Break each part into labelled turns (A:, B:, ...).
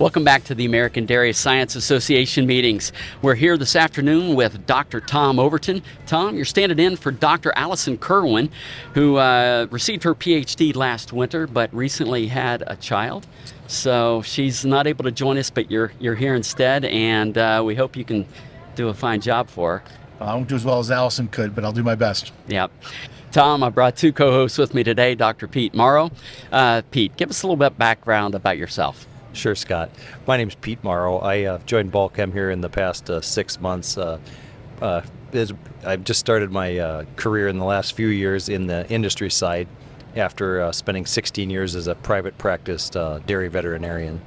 A: Welcome back to the American Dairy Science Association meetings. We're here this afternoon with Dr. Tom Overton. Tom, you're standing in for Dr. Allison Kerwin, who received her PhD last winter, but recently had a child. So she's not able to join us, but you're here instead, and we hope you can do a fine job for her.
B: I won't do as well as Allison could, but I'll do my best.
A: Yep. Tom, I brought two co-hosts with me today, Dr. Pete Morrow. Pete, give us a little bit background about yourself.
C: Sure, Scott. My name's Pete Morrow. I joined Balchem here in the past 6 months. I've just started my career in the last few years in the industry side after spending 16 years as a private practice dairy veterinarian.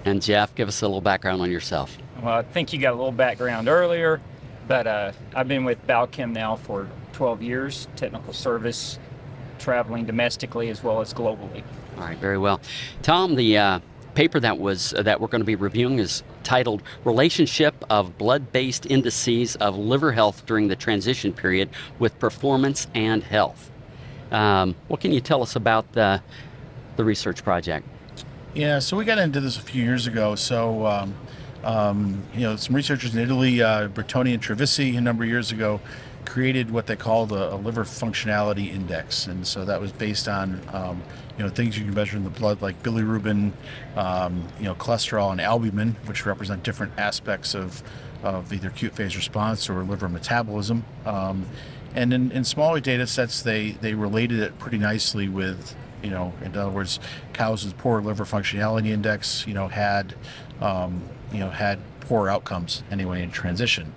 A: And Jeff, give us a little background on yourself.
D: Well, I think you got a little background earlier, but I've been with Balchem now for 12 years, technical service, traveling domestically as well as globally.
A: All right, very well. Tom, the paper that we're going to be reviewing is titled Relationship of Blood-Based Indices of Liver Health During the Transition Period with Performance and Health. What can you tell us about the research project?
B: Yeah, so we got into this a few years ago. So, some researchers in Italy, Bertoni and Trevisi, a number of years ago, created what they called a liver functionality index. And so that was based on, things you can measure in the blood like bilirubin, cholesterol and albumin, which represent different aspects of either acute phase response or liver metabolism. And in smaller data sets, they related it pretty nicely with, in other words, cows with poor liver functionality index, had poor outcomes anyway in transition.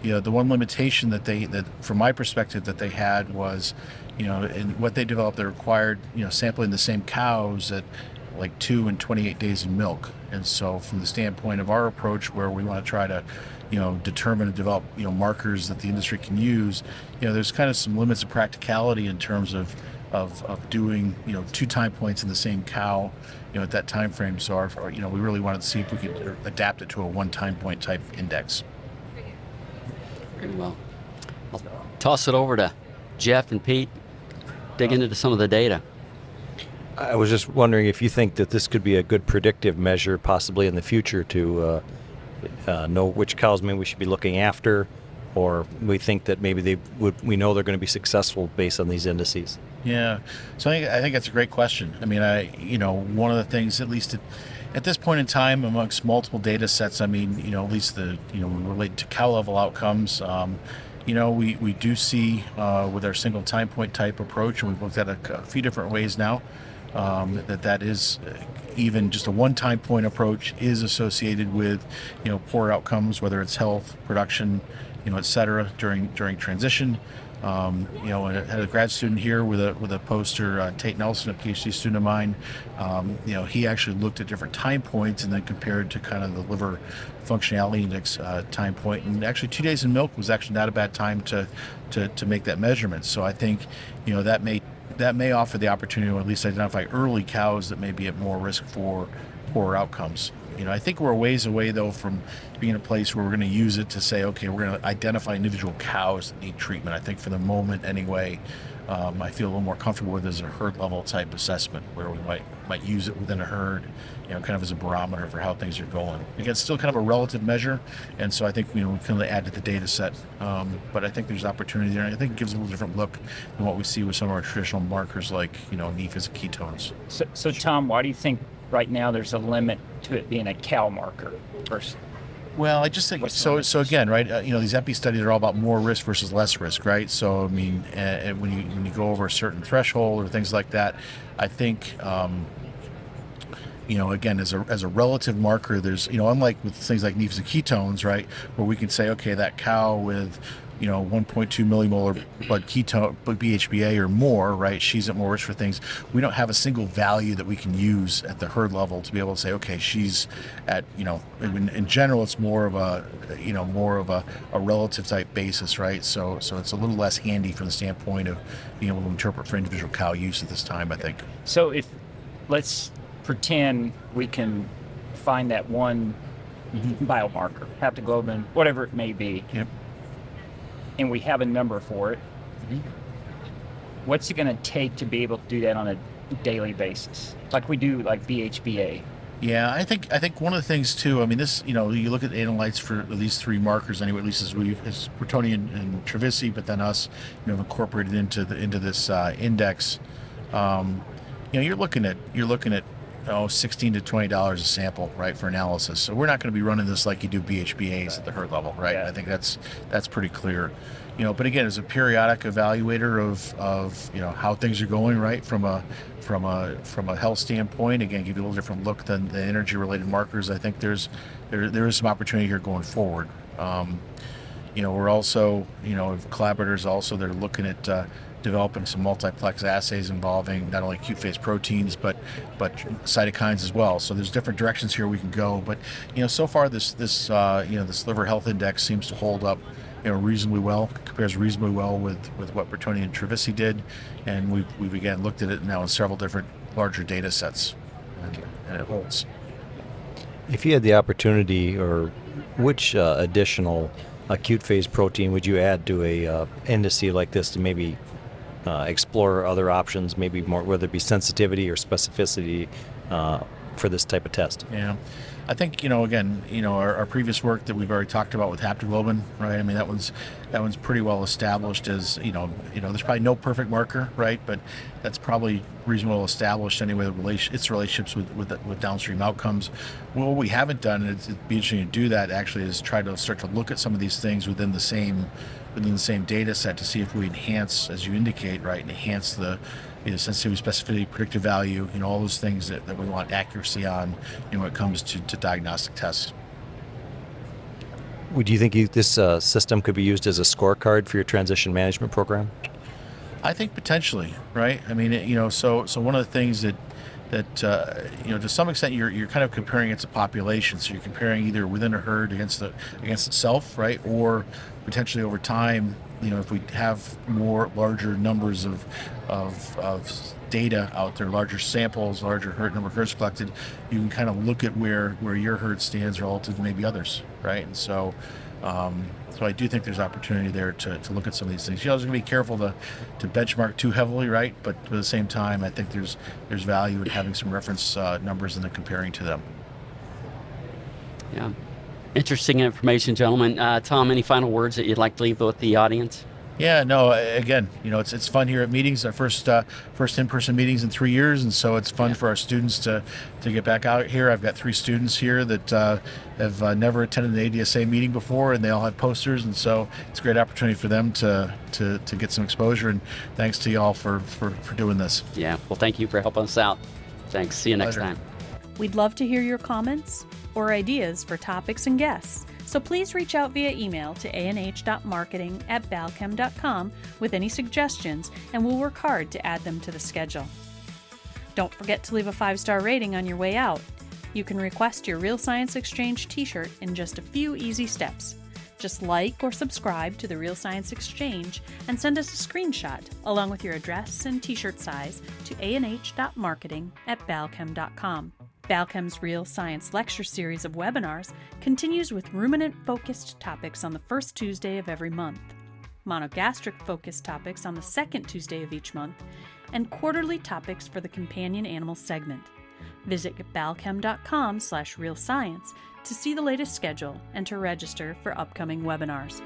B: The one limitation that from my perspective that they had was, in what they developed, they required, sampling the same cows at like 2 and 28 days in milk. And so from the standpoint of our approach, where we want to try to, determine and develop, markers that the industry can use, there's kind of some limits of practicality in terms of doing, 2 time points in the same cow, at that time frame. So we really wanted to see if we could adapt it to a 1 time point type index.
A: Very well. I'll toss it over to Jeff and Pete, dig into some of the data.
C: I was just wondering if you think that this could be a good predictive measure possibly in the future to know which cows maybe we should be looking after, or we think that maybe we know they're going to be successful based on these indices.
B: Yeah, so I think that's a great question. I mean, one of the things, at least at this point in time, amongst multiple data sets, at least when relate to cow level outcomes, we do see with our single time point type approach, and we've looked at a few different ways now, that is even just a 1 time point approach is associated with, poor outcomes, whether it's health, production, et cetera, during transition. I had a grad student here with a poster, Tate Nelson, a PhD student of mine. He actually looked at different time points and then compared to kind of the liver functionality index time point. And actually 2 days in milk was actually not a bad time to make that measurement. So I think, that may offer the opportunity to at least identify early cows that may be at more risk for poor outcomes. I think we're a ways away, though, from being in a place where we're going to use it to say, okay, we're going to identify individual cows that need treatment. I think for the moment, anyway, I feel a little more comfortable with it as a herd level type assessment, where we might use it within a herd, kind of as a barometer for how things are going. Again, it's still kind of a relative measure, and so I think we can add to the data set. But I think there's opportunity there, and I think it gives a little different look than what we see with some of our traditional markers like NEFAs and ketones.
D: So Tom, why do you think right now there's a limit to it being a cow marker versus?
B: Well, I just think so again, right? These epi studies are all about more risk versus less risk, right? So I mean, when you go over a certain threshold or things like that, I think again, as a relative marker, there's unlike with things like NEFAs and ketones, right, where we can say, okay, that cow with 1.2 millimolar blood ketone, but BHBA or more, right? She's at more risk for things. We don't have a single value that we can use at the herd level to be able to say, okay, she's at, in general, it's more of a relative type basis, right? So it's a little less handy from the standpoint of being able to interpret for individual cow use at this time, I think.
D: So let's pretend we can find that one biomarker, haptoglobin, whatever it may be.
B: Yep.
D: And we have a number for it. What's it going to take to be able to do that on a daily basis, like we do like BHBA.
B: Yeah, I think one of the things too. I mean, this, you know, you look at analytes for these three markers anyway. At least as Bertoni and Trevisi, but then us, you know, incorporated into this index. You know, you're looking at $16 to $20 a sample, right, for analysis. So we're not going to be running this like you do BHBAs at the herd level, right?
D: Yeah.
B: I think that's pretty clear. You know, but again, as a periodic evaluator of you know how things are going, right, from a health standpoint, again, give you a little different look than the energy related markers. I think there is some opportunity here going forward. You know, we're also, you know, collaborators also, they're looking at developing some multiplex assays involving not only acute phase proteins but cytokines as well. So there's different directions here we can go. But you know, so far this you know, this liver health index seems to hold up, you know, reasonably well. Compares reasonably well with what Bertoni and Trevisi did, and we've again looked at it now in several different larger data sets, and it holds.
C: If you had the opportunity, or which additional acute phase protein would you add to a indice like this to maybe explore other options, maybe more, whether it be sensitivity or specificity for this type of test?
B: Yeah, I think, you know, again, you know, our previous work that we've already talked about with haptoglobin, right? I mean, that one's pretty well established as, you know, there's probably no perfect marker, right? But that's probably reasonably well established anyway. Its relationships with downstream outcomes. Well, what we haven't done, and it'd be interesting to do that actually, is try to start to look at some of these things within the same data set to see if we enhance, as you indicate, right, enhance the, you know, sensitivity, specificity, predictive value, you know, all those things that we want accuracy on, you know, when it comes to diagnostic tests.
C: Would you think this system could be used as a scorecard for your transition management program?
B: I think potentially, right? I mean, you know, so one of the things that you know, to some extent you're kind of comparing it to population. So you're comparing either within a herd against itself, right? Or potentially over time, you know, if we have larger numbers of data out there, larger samples, larger number of herds collected, you can kind of look at where your herd stands relative to maybe others, right? And so so I do think there's opportunity there to look at some of these things. You know, I was going to be careful to benchmark too heavily, right? But at the same time, I think there's value in having some reference numbers and then comparing to them.
A: Yeah. Interesting information, gentlemen. Tom, any final words that you'd like to leave with the audience?
B: Yeah, no, again, you know, it's fun here at meetings, our first in-person meetings in 3 years, and so it's fun for our students to get back out here. I've got 3 students here that have never attended an ADSA meeting before, and they all have posters, and so it's a great opportunity for them to get some exposure, and thanks to y'all for doing this.
A: Yeah, well, thank you for helping us out. Thanks. See you next
B: Pleasure.
A: time.
E: We'd love to hear your comments or ideas for topics and guests, so please reach out via email to anh.marketing@balchem.com with any suggestions, and we'll work hard to add them to the schedule. Don't forget to leave a 5-star rating on your way out. You can request your Real Science Exchange t-shirt in just a few easy steps. Just like or subscribe to the Real Science Exchange and send us a screenshot along with your address and t-shirt size to anh.marketing@balchem.com. Balchem's Real Science Lecture Series of webinars continues with ruminant-focused topics on the first Tuesday of every month, monogastric-focused topics on the second Tuesday of each month, and quarterly topics for the companion animal segment. Visit balchem.com/realscience to see the latest schedule and to register for upcoming webinars.